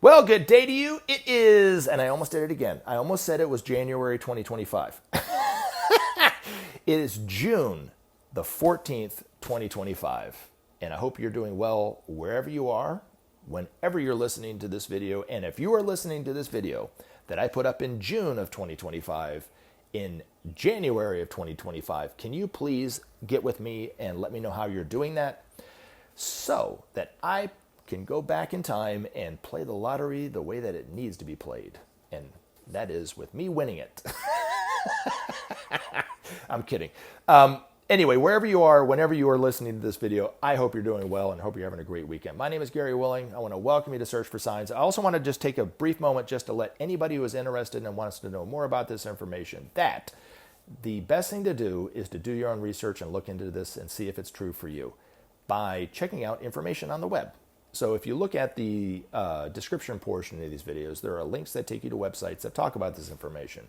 Well, good day to you. It is, and I almost did it again. I almost said it was January 2025. It is June the 14th, 2025. And I hope you're doing well wherever you are, whenever you're listening to this video. And if you are listening to this video that I put up in June of 2025, in January of 2025, can you please get with me and let me know how you're doing that so that I can go back in time and play the lottery the way that it needs to be played. And that is with me winning it. I'm kidding. Anyway, wherever you are, whenever you are listening to this video, I hope you're doing well and hope you're having a great weekend. My name is Gary Willing. I want to welcome you to Search for Signs. I also want to just take a brief moment just to let anybody who is interested and wants to know more about this information that the best thing to do is to do your own research and look into this and see if it's true for you by checking out information on the web. So if you look at the description portion of these videos, there are links that take you to websites that talk about this information.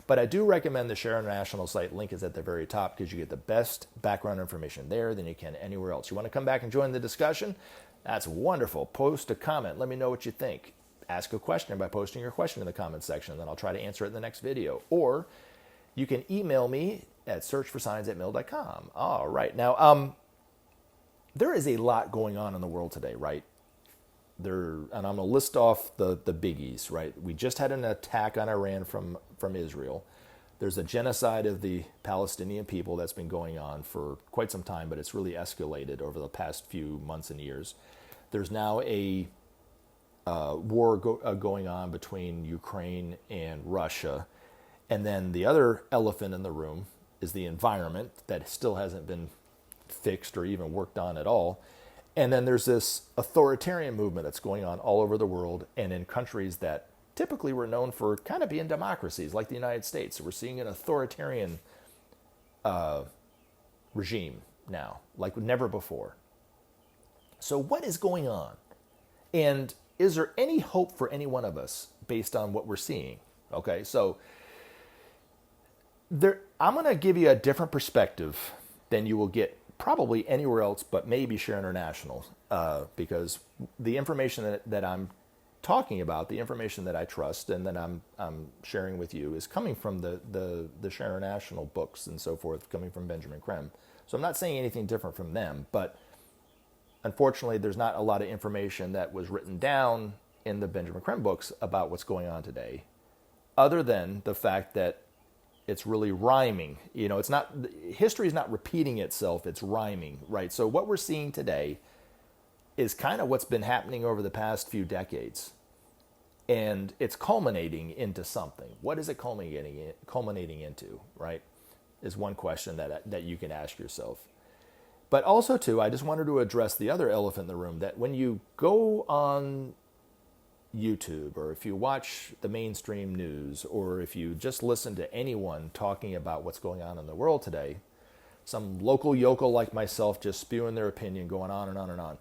But I do recommend the Share International site. Link is at the very top because you get the best background information there than you can anywhere else. You want to come back and join the discussion? That's wonderful. Post a comment. Let me know what you think. Ask a question by posting your question in the comment section, and then I'll try to answer it in the next video. Or you can email me at searchforsigns@mail.com. All right. Now, there is a lot going on in the world today, right? And I'm going to list off the biggies, right? We just had an attack on Iran from Israel. There's a genocide of the Palestinian people that's been going on for quite some time, but it's really escalated over the past few months and years. There's now a war going on between Ukraine and Russia. And then the other elephant in the room is the environment that still hasn't been fixed or even worked on at all. And then there's this authoritarian movement that's going on all over the world and in countries that typically were known for kind of being democracies like the United States. So we're seeing an authoritarian regime now, like never before. So what is going on? And is there any hope for any one of us based on what we're seeing? Okay, so I'm going to give you a different perspective than you will get probably anywhere else, but maybe Share International, because the information that I'm talking about, the information that I trust and that I'm sharing with you is coming from the Share International books and so forth, coming from Benjamin Crème. So I'm not saying anything different from them, but unfortunately there's not a lot of information that was written down in the Benjamin Crème books about what's going on today, other than the fact that it's really rhyming. You know, history is not repeating itself, it's rhyming, right? So what we're seeing today is kind of what's been happening over the past few decades. And it's culminating into something. What is it culminating into, right? Is one question that you can ask yourself. But also, too, I just wanted to address the other elephant in the room, that when you go on YouTube, or if you watch the mainstream news, or if you just listen to anyone talking about what's going on in the world today, some local yokel like myself just spewing their opinion, going on and on and on,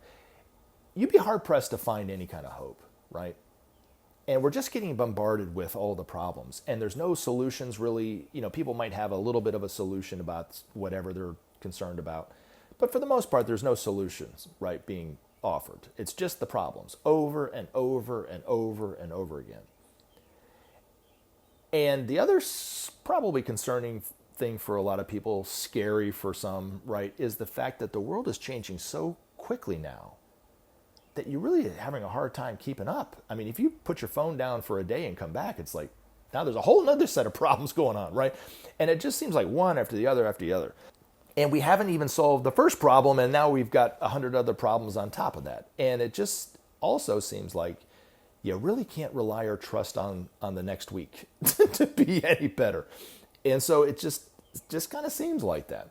you'd be hard-pressed to find any kind of hope, right? And we're just getting bombarded with all the problems, and there's no solutions really. You know, people might have a little bit of a solution about whatever they're concerned about, but for the most part, there's no solutions, right, being offered. It's just the problems over and over and over and over again. And the other probably concerning thing for a lot of people, scary for some, right, is the fact that the world is changing so quickly now that you're really having a hard time keeping up. I mean, if you put your phone down for a day and come back, it's like, now there's a whole nother set of problems going on, right? And it just seems like one after the other after the other. And we haven't even solved the first problem, and now we've got 100 other problems on top of that. And it just also seems like you really can't rely or trust on the next week to be any better. And so it just kind of seems like that.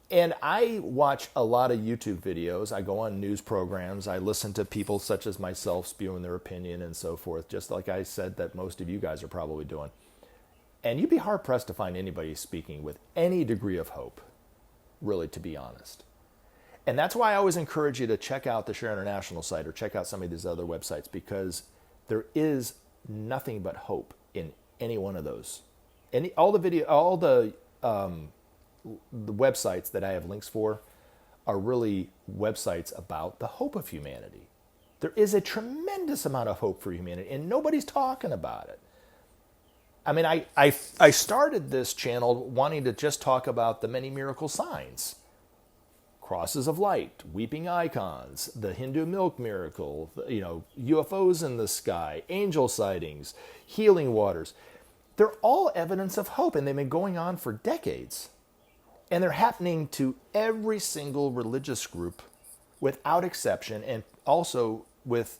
And I watch a lot of YouTube videos. I go on news programs. I listen to people such as myself spewing their opinion and so forth, just like I said that most of you guys are probably doing. And you'd be hard-pressed to find anybody speaking with any degree of hope, really, to be honest. And that's why I always encourage you to check out the Share International site or check out some of these other websites, because there is nothing but hope in any one of those. All the websites that I have links for are really websites about the hope of humanity. There is a tremendous amount of hope for humanity, and nobody's talking about it. I mean, I started this channel wanting to just talk about the many miracle signs. Crosses of light, weeping icons, the Hindu milk miracle, UFOs in the sky, angel sightings, healing waters. They're all evidence of hope, and they've been going on for decades. And they're happening to every single religious group without exception, and also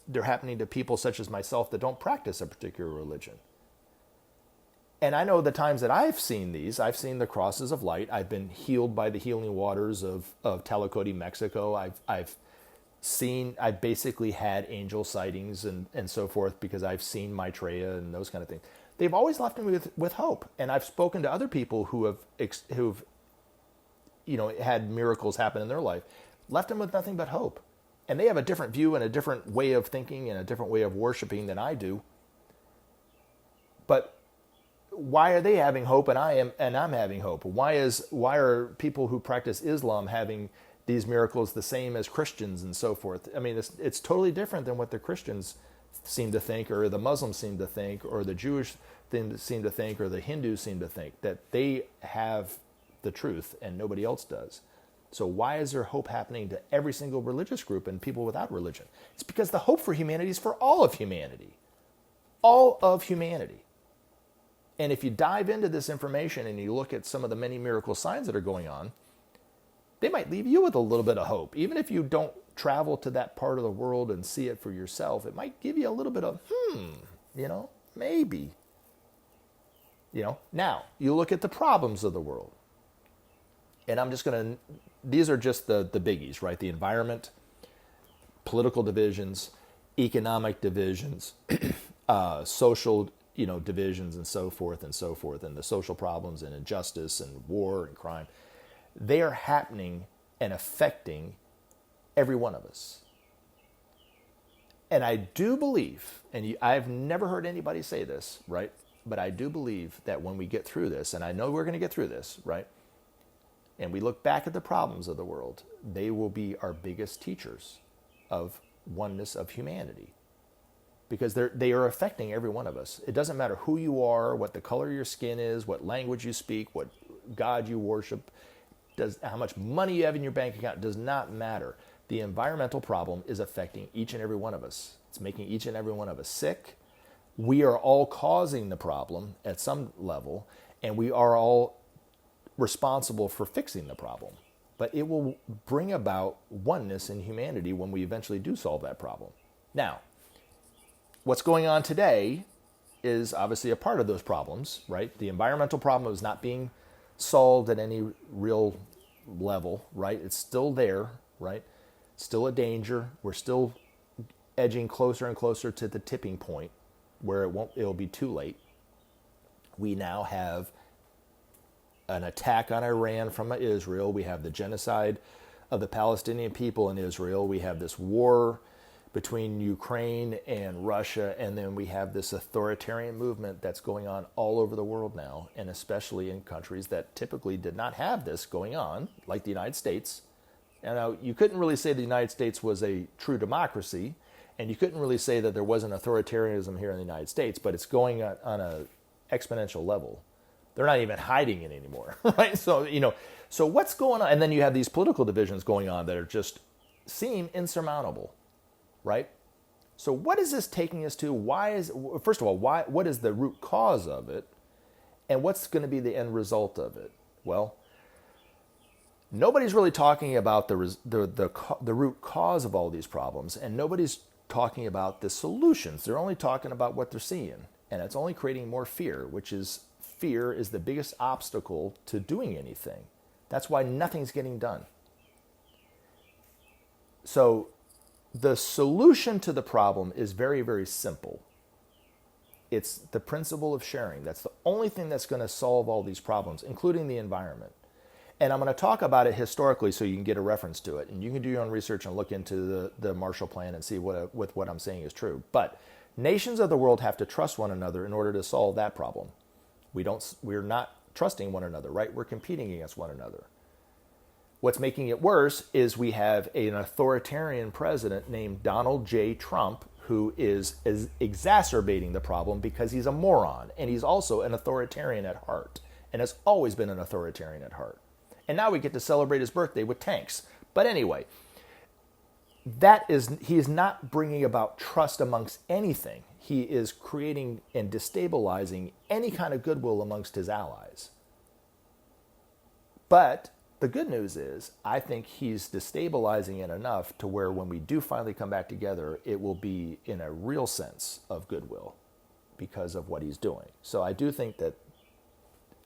they're happening to people such as myself that don't practice a particular religion. And I know the times that I've seen these, I've seen the crosses of light. I've been healed by the healing waters of Tlacote, Mexico. I've basically had angel sightings and so forth because I've seen Maitreya and those kind of things. They've always left me with hope. And I've spoken to other people who've had miracles happen in their life, left them with nothing but hope. And they have a different view and a different way of thinking and a different way of worshiping than I do. But why are they having hope and I'm having hope? Why are people who practice Islam having these miracles the same as Christians and so forth? I mean, it's totally different than what the Christians seem to think, or the Muslims seem to think, or the Jewish seem to think, or the Hindus seem to think, that they have the truth and nobody else does. So why is there hope happening to every single religious group and people without religion? It's because the hope for humanity is for all of humanity. All of humanity. And if you dive into this information and you look at some of the many miracle signs that are going on, they might leave you with a little bit of hope. Even if you don't travel to that part of the world and see it for yourself, it might give you a little bit of, maybe. Now, you look at the problems of the world. And these are just the biggies, right? The environment, political divisions, economic divisions, social divisions and so forth, and the social problems and injustice and war and crime. They are happening and affecting every one of us. And I do believe, and I've never heard anybody say this, right? But I do believe that when we get through this, and I know we're going to get through this, right? And we look back at the problems of the world, they will be our biggest teachers of oneness of humanity. Because they are affecting every one of us. It doesn't matter who you are, what the color of your skin is, what language you speak, what God you worship, how much money you have in your bank account, does not matter. The environmental problem is affecting each and every one of us. It's making each and every one of us sick. We are all causing the problem at some level, and we are all responsible for fixing the problem. But it will bring about oneness in humanity when we eventually do solve that problem. Now, what's going on today is obviously a part of those problems, right? The environmental problem is not being solved at any real level, right? It's still there, right? Still a danger. We're still edging closer and closer to the tipping point where it'll be too late. We now have an attack on Iran from Israel. We have the genocide of the Palestinian people in Israel. We have this war between Ukraine and Russia, and then we have this authoritarian movement that's going on all over the world now, and especially in countries that typically did not have this going on, like the United States. And now, you couldn't really say the United States was a true democracy, and you couldn't really say that there wasn't authoritarianism here in the United States, but it's going on an exponential level. They're not even hiding it anymore, right? So, so what's going on? And then you have these political divisions going on that are just seem insurmountable. Right? So what is this taking us to? First of all, what is the root cause of it? And what's going to be the end result of it? Well, nobody's really talking about the root cause of all these problems, and nobody's talking about the solutions. They're only talking about what they're seeing, and it's only creating more fear, fear is the biggest obstacle to doing anything. That's why nothing's getting done. So the solution to the problem is very, very simple. It's the principle of sharing. That's the only thing that's going to solve all these problems, including the environment. And I'm going to talk about it historically so you can get a reference to it. And you can do your own research and look into the Marshall Plan and see what I'm saying is true. But nations of the world have to trust one another in order to solve that problem. We're not trusting one another, right? We're competing against one another. What's making it worse is we have an authoritarian president named Donald J. Trump who is exacerbating the problem because he's a moron, and he's also an authoritarian at heart, and has always been an authoritarian at heart. And now we get to celebrate his birthday with tanks. But anyway, he is not bringing about trust amongst anything. He is creating and destabilizing any kind of goodwill amongst his allies. But the good news is, I think he's destabilizing it enough to where when we do finally come back together, it will be in a real sense of goodwill because of what he's doing. So I do think that,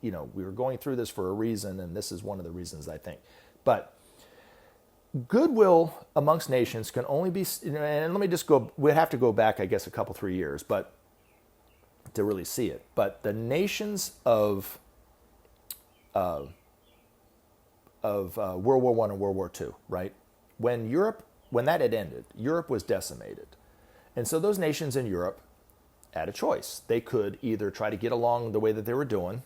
we were going through this for a reason, and this is one of the reasons, I think. But goodwill amongst nations can only be, and let me just we'd have to go back, I guess, 3 years, but to really see it. But the nations of World War I and World War II, right? When that had ended, Europe was decimated. And so those nations in Europe had a choice. They could either try to get along the way that they were doing.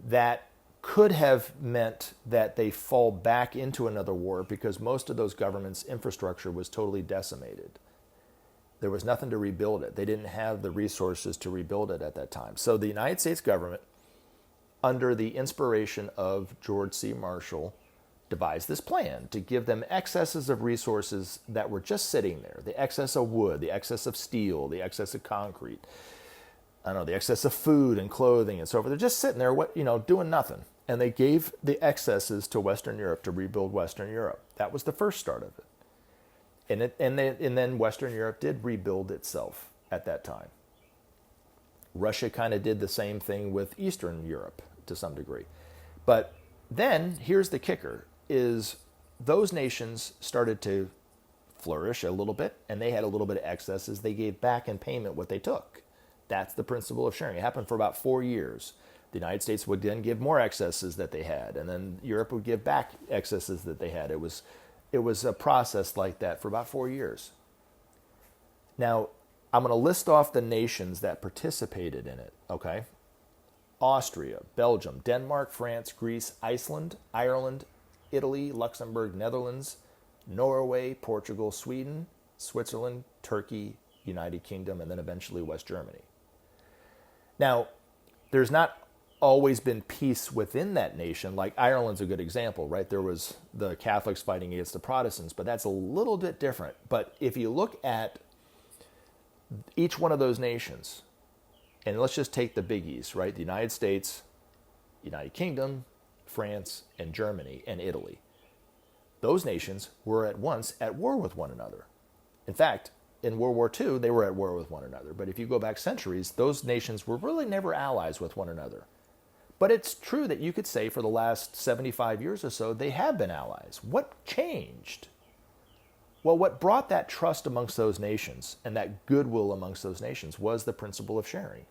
That could have meant that they fall back into another war because most of those governments' infrastructure was totally decimated. There was nothing to rebuild it. They didn't have the resources to rebuild it at that time. So the United States government, under the inspiration of George C. Marshall, devised this plan to give them excesses of resources that were just sitting there. The excess of wood, the excess of steel, the excess of concrete, the excess of food and clothing and so forth. They're just sitting there, doing nothing. And they gave the excesses to Western Europe to rebuild Western Europe. That was the first start of it. And then Western Europe did rebuild itself at that time. Russia kind of did the same thing with Eastern Europe to some degree. But then, here's the kicker, is those nations started to flourish a little bit, and they had a little bit of excesses. They gave back in payment what they took. That's the principle of sharing. It happened for about 4 years. The United States would then give more excesses that they had, and then Europe would give back excesses that they had. It was a process like that for about 4 years. Now, I'm going to list off the nations that participated in it, okay? Austria, Belgium, Denmark, France, Greece, Iceland, Ireland, Italy, Luxembourg, Netherlands, Norway, Portugal, Sweden, Switzerland, Turkey, United Kingdom, and then eventually West Germany. Now, there's not always been peace within that nation. Like Ireland's a good example, right? There was the Catholics fighting against the Protestants, but that's a little bit different. But if you look at each one of those nations, and let's just take the biggies, right? The United States, United Kingdom, France, and Germany, and Italy. Those nations were at once at war with one another. In fact, in World War II, they were at war with one another. But if you go back centuries, those nations were really never allies with one another. But it's true that you could say for the last 75 years or so, they have been allies. What changed? Well, what brought that trust amongst those nations and that goodwill amongst those nations was the principle of sharing.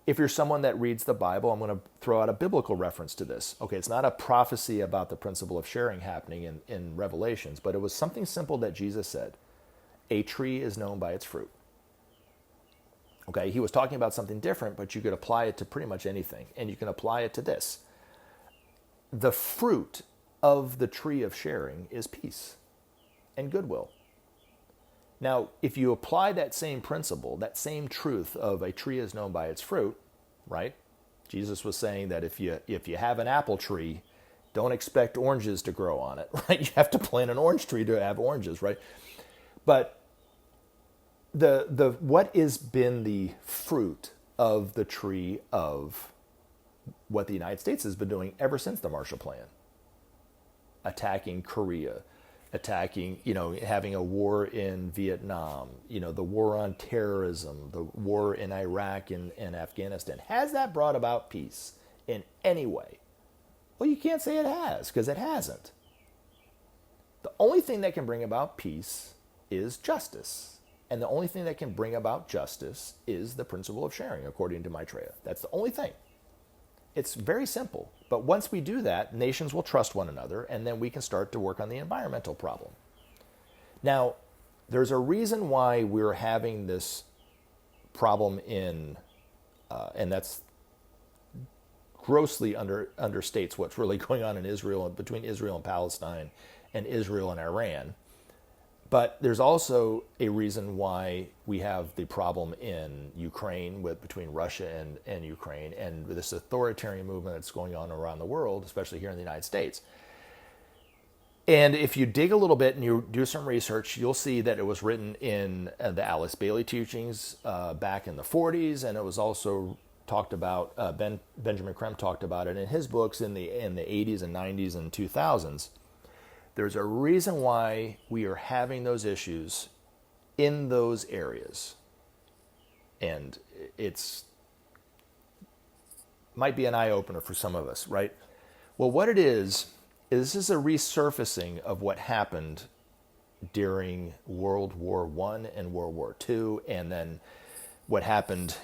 If you're someone that reads the Bible, I'm going to throw out a biblical reference to this. Okay, it's not a prophecy about the principle of sharing happening in Revelations, but it was something simple that Jesus said. A tree is known by its fruit. Okay, he was talking about something different, but you could apply it to pretty much anything, and you can apply it to this. The fruit of the tree of sharing is peace and goodwill. Now, if you apply that same principle, that same truth of a tree is known by its fruit, right? Jesus was saying that if you have an apple tree, don't expect oranges to grow on it, right? You have to plant an orange tree to have oranges, right? But what has been the fruit of the tree of what the United States has been doing ever since the Marshall Plan? Attacking Korea, having a war in Vietnam, the war on terrorism, the war in Iraq and Afghanistan. Has that brought about peace in any way? Well, you can't say it has, because it hasn't. The only thing that can bring about peace is justice. And the only thing that can bring about justice is the principle of sharing, according to Maitreya. That's the only thing. It's very simple. But once we do that, nations will trust one another, and then we can start to work on the environmental problem. Now, there's a reason why we're having this problem and that's grossly understates what's really going on in Israel, between Israel and Palestine and Israel and Iran. But there's also a reason why we have the problem in Ukraine between Russia and Ukraine, and this authoritarian movement that's going on around the world, especially here in the United States. And if you dig a little bit and you do some research, you'll see that it was written in the Alice Bailey teachings back in the 40s, and it was also talked about, Benjamin Creme talked about it in his books in the 80s and 90s and 2000s. There's a reason why we are having those issues in those areas. And it's might be an eye-opener for some of us, right? Well, what it is this is a resurfacing of what happened during World War I and World War II, and then what happened,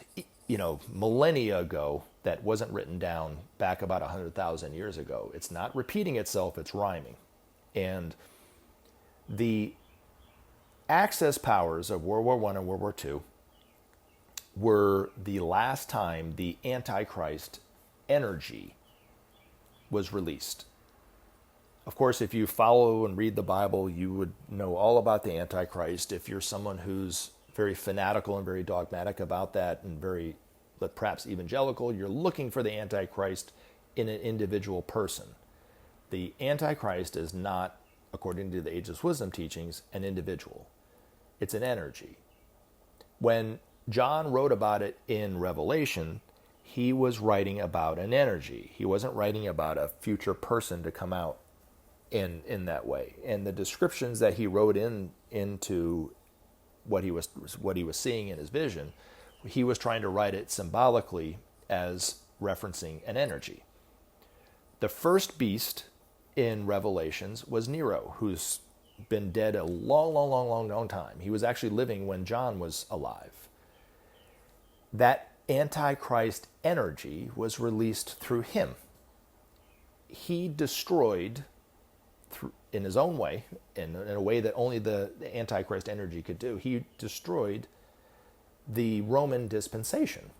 millennia ago that wasn't written down back about 100,000 years ago. It's not repeating itself, it's rhyming. And the Axis powers of World War I and World War II were the last time the Antichrist energy was released. Of course, if you follow and read the Bible, you would know all about the Antichrist. If you're someone who's very fanatical and very dogmatic about that and very, perhaps evangelical, you're looking for the Antichrist in an individual person. The Antichrist is not, according to the Ageless Wisdom Teachings, an individual. It's an energy. When John wrote about it in Revelation, he was writing about an energy. He wasn't writing about a future person to come out in that way. And the descriptions that he wrote into what he was seeing in his vision, he was trying to write it symbolically as referencing an energy. The first beast in Revelations was Nero, who's been dead a long time. He was actually living when John was alive. That Antichrist energy was released through him. He destroyed, in his own way, in a way that only the Antichrist energy could do, he destroyed the Roman dispensation.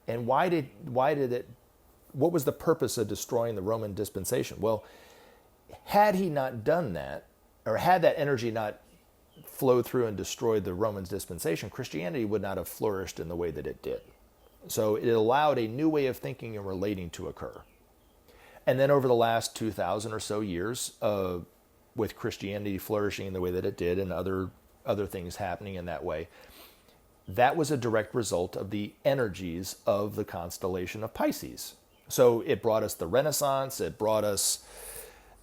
And why did it, what was the purpose of destroying the Roman dispensation? Well, had he not done that, or had that energy not flowed through and destroyed the Roman dispensation, Christianity would not have flourished in the way that it did. So it allowed a new way of thinking and relating to occur. And then over the last 2,000 or so years, with Christianity flourishing in the way that it did and other things happening in that way, that was a direct result of the energies of the constellation of Pisces. So it brought us the Renaissance, it brought us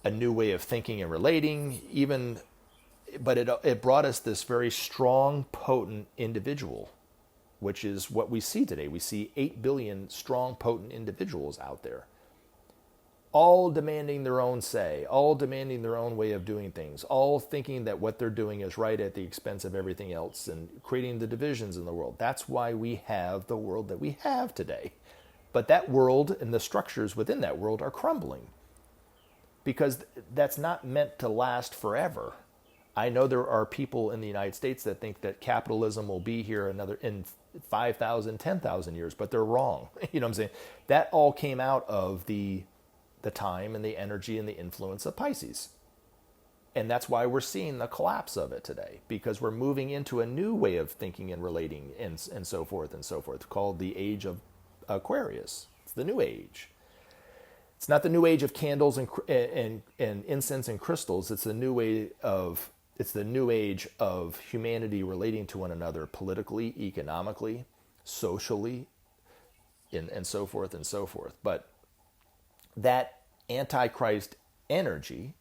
a new way of thinking and relating, but it brought us this very strong, potent individual, which is what we see today. We see 8 billion strong, potent individuals out there, all demanding their own say, all demanding their own way of doing things, all thinking that what they're doing is right at the expense of everything else and creating the divisions in the world. That's why we have the world that we have today. But that world and the structures within that world are crumbling because that's not meant to last forever. I know there are people in the United States that think that capitalism will be here in 5,000, 10,000 years, but they're wrong. You know what I'm saying? That all came out of the time and the energy and the influence of Pisces. And that's why we're seeing the collapse of it today, because we're moving into a new way of thinking and relating and so forth, called the age of Aquarius. It's the new age. It's not the new age of candles and incense and crystals. It's the new age of humanity relating to one another politically, economically, socially, and so forth and so forth. But that Antichrist energy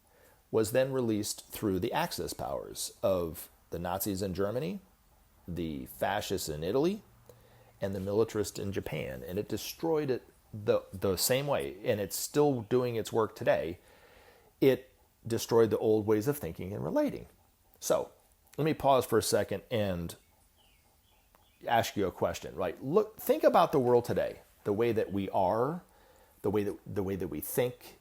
was then released through the Axis powers of the Nazis in Germany, the fascists in Italy, and the militarists in Japan. And it destroyed it the same way, and it's still doing its work today. It destroyed the old ways of thinking and relating. So let me pause for a second and ask you a question. Right? Think about the world today, the way that we are, the way that we think,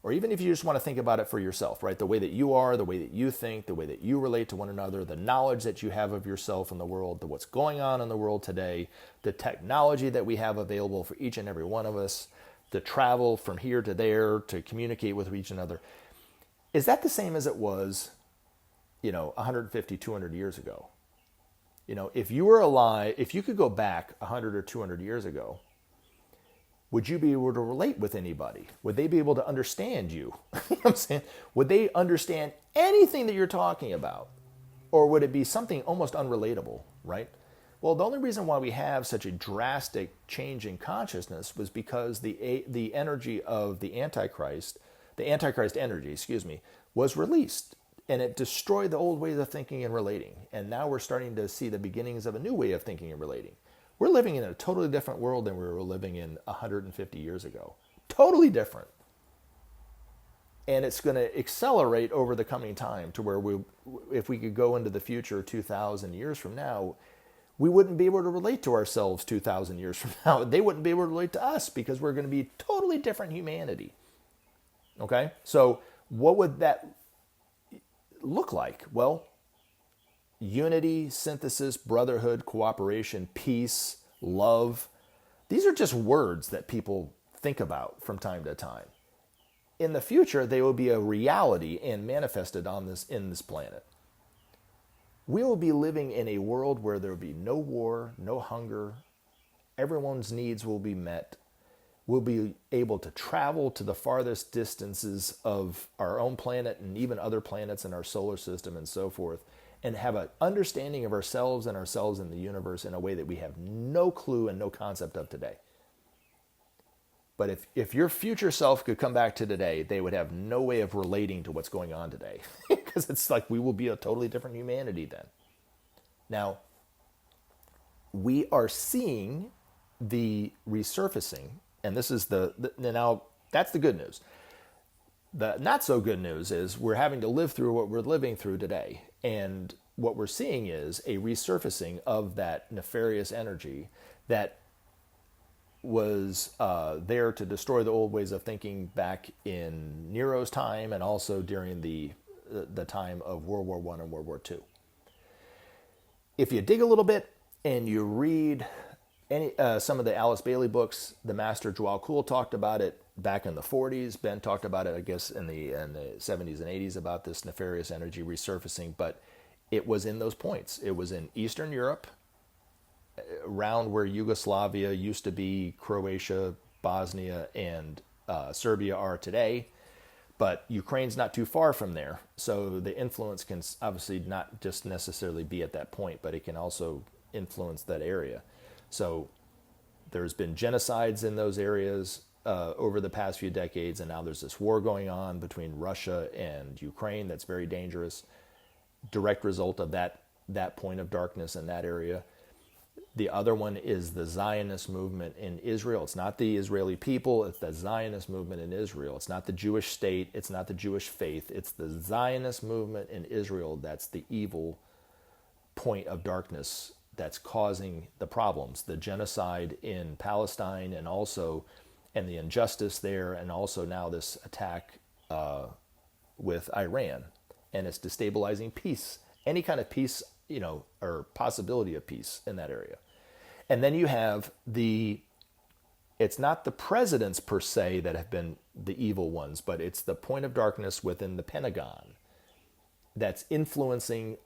or even if you just want to think about it for yourself, right? The way that you are, the way that you think, the way that you relate to one another, the knowledge that you have of yourself and the world, what's going on in the world today, the technology that we have available for each and every one of us, to travel from here to there, to communicate with each another. Is that the same as it was, 150, 200 years ago? If you were alive, if you could go back 100 or 200 years ago, would you be able to relate with anybody? Would they be able to understand you? You know what I'm saying? Would they understand anything that you're talking about? Or would it be something almost unrelatable, right? Well, the only reason why we have such a drastic change in consciousness was because the energy of the Antichrist energy, was released. And it destroyed the old ways of thinking and relating. And now we're starting to see the beginnings of a new way of thinking and relating. We're living in a totally different world than we were living in 150 years ago. Totally different. And it's going to accelerate over the coming time to where if we could go into the future 2,000 years from now, we wouldn't be able to relate to ourselves 2,000 years from now. They wouldn't be able to relate to us because we're going to be totally different humanity. Okay? So what would that look like? Well, unity, synthesis, brotherhood, cooperation, peace, love. These are just words that people think about from time to time. In the future, they will be a reality and manifested in this planet. We will be living in a world where there will be no war, no hunger. Everyone's needs will be met. We'll be able to travel to the farthest distances of our own planet and even other planets in our solar system and so forth, and have an understanding of ourselves and ourselves in the universe in a way that we have no clue and no concept of today. But if your future self could come back to today, they would have no way of relating to what's going on today. Because it's like we will be a totally different humanity then. Now, we are seeing the resurfacing. And this is now that's the good news. The not so good news is we're having to live through what we're living through today. And what we're seeing is a resurfacing of that nefarious energy that was there to destroy the old ways of thinking back in Nero's time and also during the time of World War I and World War II. If you dig a little bit and you read some of the Alice Bailey books, the Master Djwhal Khul talked about it back in the 40s. Ben talked about it, I guess, in the 70s and 80s about this nefarious energy resurfacing. But it was in those points. It was in Eastern Europe, around where Yugoslavia used to be, Croatia, Bosnia, and Serbia are today. But Ukraine's not too far from there. So the influence can obviously not just necessarily be at that point, but it can also influence that area. So there's been genocides in those areas over the past few decades, and now there's this war going on between Russia and Ukraine that's very dangerous. Direct result of that point of darkness in that area. The other one is the Zionist movement in Israel. It's not the Israeli people, it's the Zionist movement in Israel. It's not the Jewish state, it's not the Jewish faith. It's the Zionist movement in Israel that's the evil point of darkness that's causing the problems, the genocide in Palestine and the injustice there, and also now this attack with Iran. And it's destabilizing peace, any kind of peace, or possibility of peace in that area. And then you have it's not the presidents per se that have been the evil ones, but it's the point of darkness within the Pentagon that's influencing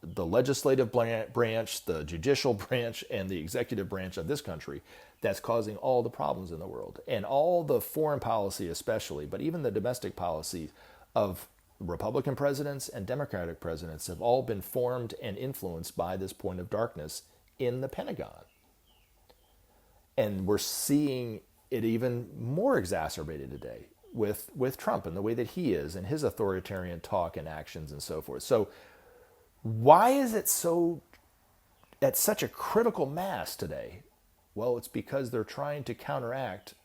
the legislative branch, the judicial branch, and the executive branch of this country that's causing all the problems in the world. And all the foreign policy especially, but even the domestic policy of Republican presidents and Democratic presidents have all been formed and influenced by this point of darkness in the Pentagon. And we're seeing it even more exacerbated today with Trump and the way that he is and his authoritarian talk and actions and so forth. So why is it at such a critical mass today? Well, it's because they're trying to counteract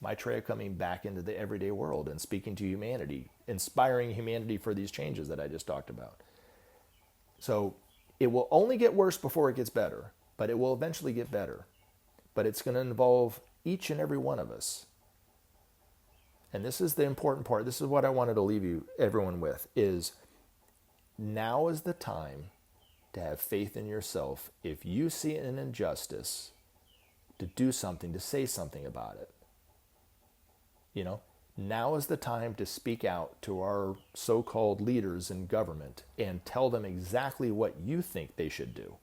Maitreya coming back into the everyday world and speaking to humanity, inspiring humanity for these changes that I just talked about. So it will only get worse before it gets better, but it will eventually get better. But it's going to involve each and every one of us. and this is the important part, this is what I wanted to leave everyone with, is now is the time to have faith in yourself. If you see an injustice, to do something, to say something about it. You know, now is the time to speak out to our so-called leaders in government and tell them exactly what you think they should do,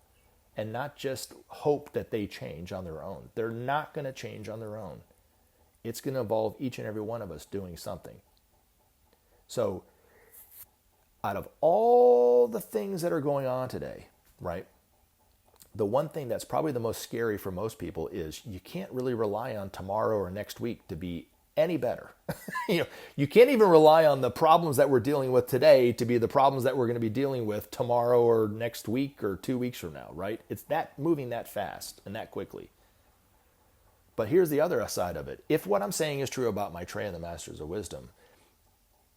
and not just hope that they change on their own. They're not going to change on their own. It's going to involve each and every one of us doing something. So out of all the things that are going on today, right, the one thing that's probably the most scary for most people is you can't really rely on tomorrow or next week to be any better. You can't even rely on the problems that we're dealing with today to be the problems that we're going to be dealing with tomorrow or next week or 2 weeks from now, right? It's that moving that fast and that quickly. But here's the other side of it. If what I'm saying is true about Maitreya and the Masters of Wisdom,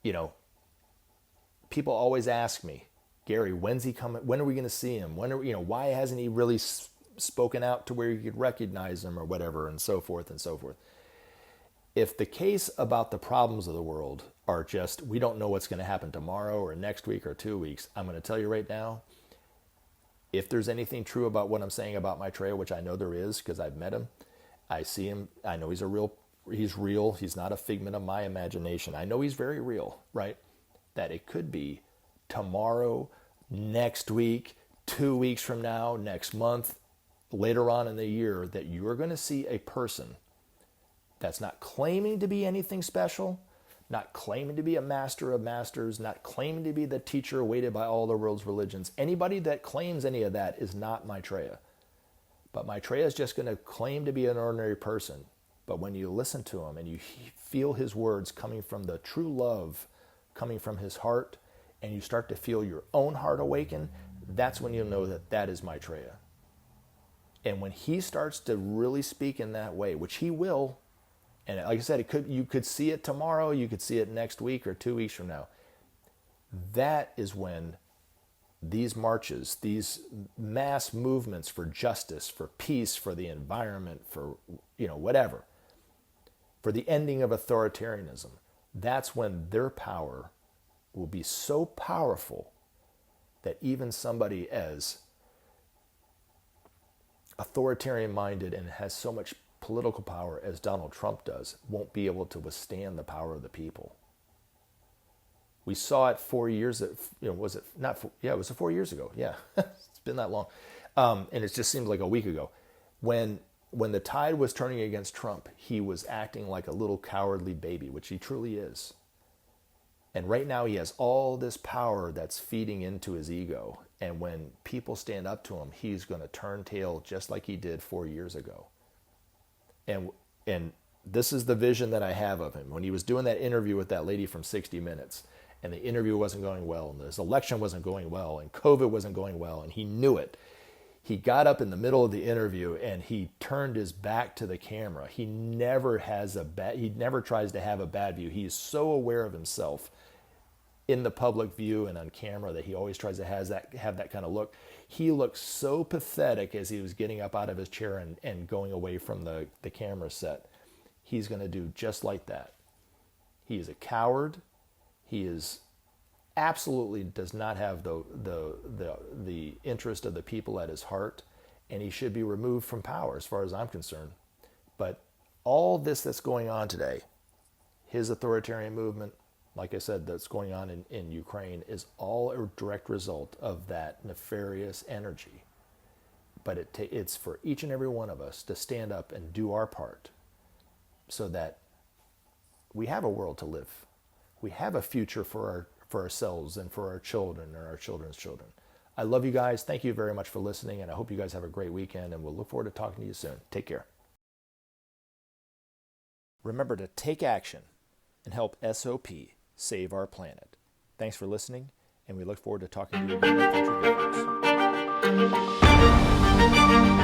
people always ask me, Gary, when's he coming? When are we going to see him? Why hasn't he really spoken out to where you could recognize him or whatever, and so forth and so forth. If the case about the problems of the world are just, we don't know what's going to happen tomorrow or next week or 2 weeks, I'm going to tell you right now, if there's anything true about what I'm saying about Maitreya, which I know there is because I've met him, I see him, I know he's real, he's not a figment of my imagination. I know he's very real, right? That it could be tomorrow, next week, 2 weeks from now, next month, later on in the year, that you're going to see a person that's not claiming to be anything special, not claiming to be a master of masters, not claiming to be the teacher awaited by all the world's religions. Anybody that claims any of that is not Maitreya. But Maitreya is just going to claim to be an ordinary person. But when you listen to him and you feel his words coming from the true love, coming from his heart, and you start to feel your own heart awaken, that's when you'll know that that is Maitreya. And when he starts to really speak in that way, which he will, and like I said, you could see it tomorrow, you could see it next week or 2 weeks from now. That is when these marches, these mass movements for justice, for peace, for the environment, for whatever, for the ending of authoritarianism, that's when their power will be so powerful that even somebody as authoritarian-minded and has so much political power as Donald Trump does won't be able to withstand the power of the people. We saw it 4 years, was it not? Yeah, it was 4 years ago. Yeah, it's been that long. And it just seems like a week ago. When the tide was turning against Trump, he was acting like a little cowardly baby, which he truly is. And right now he has all this power that's feeding into his ego. And when people stand up to him, he's going to turn tail just like he did 4 years ago. And this is the vision that I have of him. When he was doing that interview with that lady from 60 Minutes, and the interview wasn't going well, and his election wasn't going well, and COVID wasn't going well, and he knew it. He got up in the middle of the interview and he turned his back to the camera. He never tries to have a bad view. He is so aware of himself in the public view and on camera that he always tries to have that kind of look. He looked so pathetic as he was getting up out of his chair and going away from the camera set. He's going to do just like that. He is a coward. He is absolutely does not have the interest of the people at his heart, and he should be removed from power as far as I'm concerned. But all this that's going on today, his authoritarian movement, like I said, that's going on in Ukraine, is all a direct result of that nefarious energy. But it's for each and every one of us to stand up and do our part so that we have a world to live. We have a future for ourselves and for our children and our children's children. I love you guys. Thank you very much for listening, and I hope you guys have a great weekend, and we'll look forward to talking to you soon. Take care. Remember to take action and help SOP save our planet. Thanks for listening, and we look forward to talking to you again in future videos.